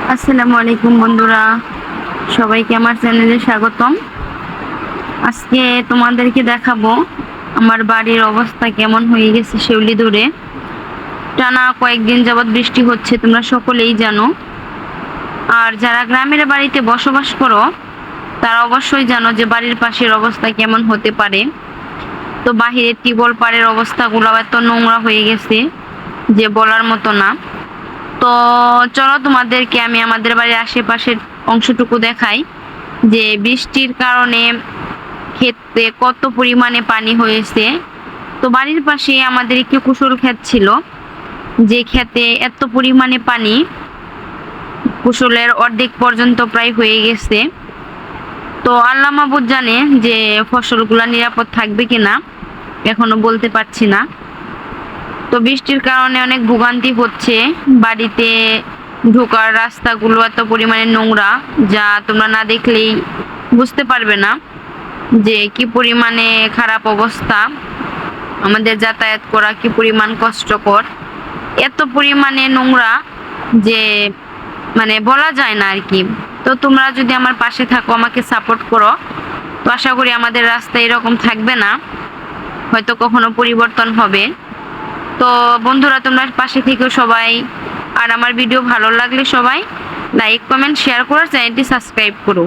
আসসালামু আলাইকুম বন্ধুরা, সবাইকে আমার চ্যানেলে স্বাগতম। আজকে তোমাদেরকে দেখাবো আমার বাড়ির অবস্থা কেমন হয়ে গেছে শিউলি ধরে। টানা কয়েকদিন যাবৎ বৃষ্টি হচ্ছে, তোমরা সকলেই জানো। আর যারা গ্রামের বাড়িতে বসবাস করো তারা অবশ্যই জানো যে বাড়ির পাশের অবস্থা কেমন হতে পারে। তো বাহিরের টিউবওয়েল পাড়ের অবস্থাগুলো এত নোংরা হয়ে গেছে যে বলার মতো না। তো চলো তোমাদেরকে আমি আমাদের বাড়ির আশেপাশের অংশটুকু দেখাই যে বৃষ্টির কারণে ক্ষেতে কত পরিমাণে পানি হয়েছে। তো বাড়ির পাশে আমাদের একটি কুশল ক্ষেত ছিল, যে ক্ষেতে এত পরিমাণে পানি কুশলের অর্ধেক পর্যন্ত প্রায় হয়ে গেছে। তো আল্লাহ মাবুদ জানে যে ফসলগুলা নিরাপদ থাকবে কিনা, এখনো বলতে পারছি না। তো বৃষ্টির কারণে অনেক ভোগান্তি হচ্ছে। বাড়িতে ঢোকার রাস্তাগুলো এত পরিমাণে নোংরা যা তোমরা না দেখলেই বুঝতে পারবে না যে কি পরিমাণে খারাপ অবস্থা। আমাদের যাতায়াত করা কি পরিমাণ কষ্টকর, এত পরিমাণে নোংরা যে মানে বলা যায় না আর কি। তো তোমরা যদি আমার পাশে থাকো, আমাকে সাপোর্ট করো, তো আশা করি আমাদের রাস্তা এরকম থাকবে না, হয়তো কখনো পরিবর্তন হবে। তো বন্ধুরা, তোমরা পাশে থেকেও সবাই, আর আমার ভিডিও ভালো লাগলে সবাই লাইক কমেন্ট শেয়ার করো, চ্যানেলটি সাবস্ক্রাইব করো।